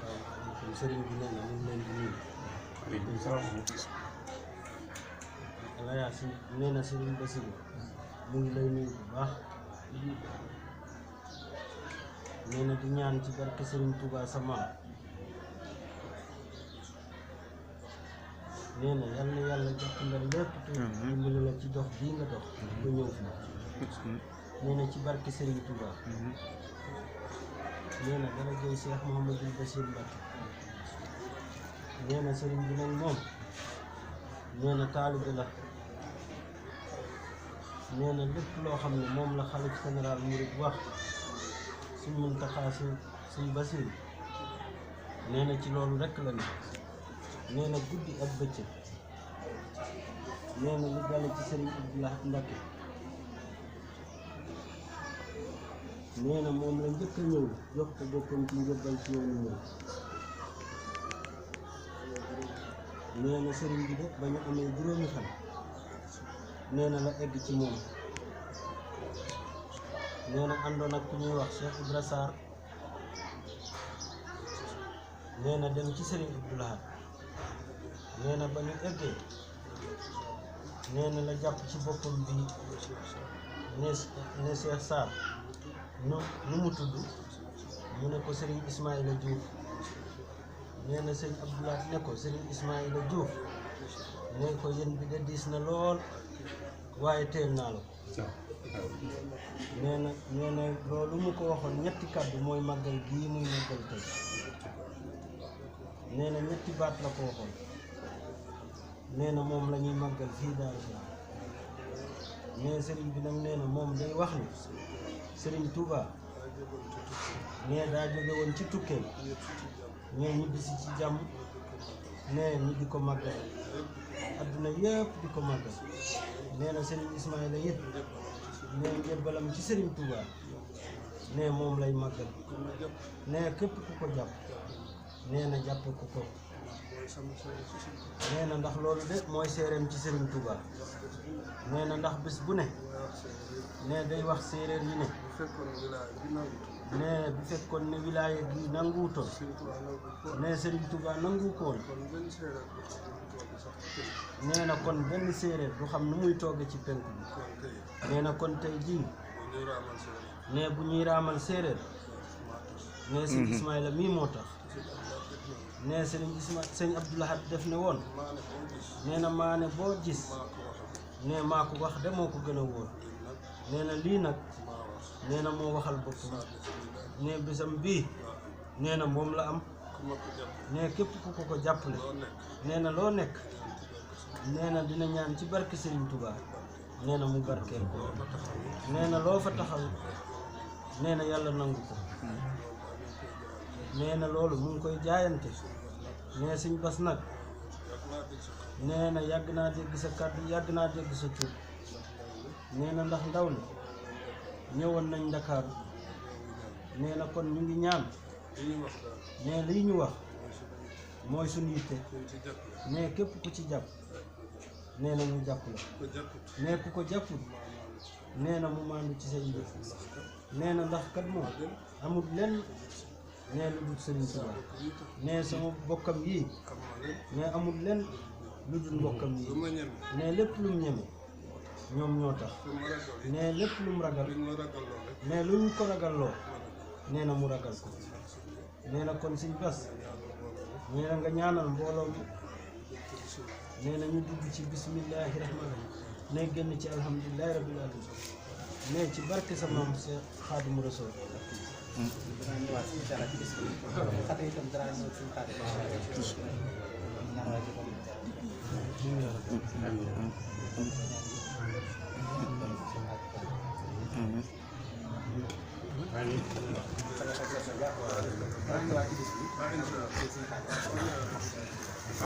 asalaamaaleykum sëriñ bi nee na ñu ngi leen di nuyu. waaleykum salaam. Alaya si nee na sëriñ Bassirou mu ngi lay nuyu bu baax. nee na di ñaan ci barke sëriñ Touba sa maam. nee na yal na yàlla jàppandal lépp te dimbali la ci dox bii nga dox ba ñëw fi. nee na ci barke sëriñ Touba. nee na dara jëy Cheikh Mouhamadul Bachir Mbacké. nee na sëriñ bi nag moom nee na taalibe la. nee na lépp loo xam ne moom la xalif général murid wax suñ Muntaxa suñ Basiru nee na ci loolu rekk la ne. nee na guddi ak bëccëg nee na lu dale ci sëriñ Abdou Lahad Mbacké nee na moom la njëkk a ñëw jox ko boppam ci njëbbal ci yoonu murid. nee na sëriñ bi de ba ñu amee juróomi fan nee na la egg ci moom. nee na àndoon ak ku ñuy wax Cheikh Ibra Sarr nee na dem ci sëriñ Abdou Lahad. nee na ba ñu eggee nee na la jàpp ci boppam bi ne Cheikh Sarr nu mu tudd mu ne ko sëriñ Ismaïla Diouf. nee na sëñ Abdou Lahad ne ko sëriñ Ismaïla Diouf ne ko yéen bi de diis na lool waaye teel naa la ko. nee na loolu mu ko waxoon ñetti kàddu mooy màggal gii muy màggal tey. nee na ñetti baat la ko waxoon. nee na moom la ñuy màggal fii Daaru Salaam. nee sëriñ bi nag nee na moom day wax ni sëriñ Touba nee daa jóge woon ci tukkeel nee ñibbisi ci jàmm nee ñi di ko màggal adduna yëpp di ko màggal. nee na sëriñ Ismaïla it nee njëbbalam ci sëriñ Touba nee moom lay màggal. nee képp ku ko jàpp nee na jàppe ku ko. nee na ndax loolu de mooy séeréem ci sëriñ Touba. nee na ndax bés bu ne nee day wax séeréer yi ne nee bu fekkoon ne wilaaya gi nanguutoon nee sëriñ Touba nangu ko woon nee na kon benn séeréer du xam nu muy tooge ci penku bi. nee na kon tey jii nee bu ñuy raamal séeréer nee sëñ Ismaïla mii moo tax. nee sëñ Abdou Lahad def ne woon nee na maane boo gis nee maa ko wax de moo ko gën a wóor. nee na lii nag nee na moo waxal boppam. nee bésam bii nee na moom la am. nee képp ku ko jàppale nee na loo nekk nee na dina ñaan ci barke Serigne Touba nee na mu barkeel ko. nee na loo fa taxaw nee na yàlla nangu ko. nee na loolu mu ngi koy jaayante. nee Sëñ Bass nag nee na yàgg naa dégg sa kàddu yàgg naa dégg sa tur. nee na ndax ndaw li ñëwoon nañ Ndakaaru. nee na kon ñu ngi ñaan nee lii ñu wax mooy suñu yitte. nee képp ku ci jàpp nee na mu jàpp la. nee ku ko jàppul nee na mu maandu ci say mbir. nee na ndax kat moom amul lenn nee lu dul Sëriñ Touba. nee sama bokkam yii nee amul lenn lu dul mbokkam yii. nee lépp lu mu ñeme ñoom ñoo tax. nee lépp lu mu ragal nee lu ñu ko ragalloo nee na mu ragal ko. nee na kon Sëñ Bass nee na nga ñaanal mbooloo mi. nee na ñu dugg ci bismillahi rahmaani rahim nee génn ci alhamdulillahi rabbil alamin nee ci barke sa maam Cheikh Khadimou Rassoul.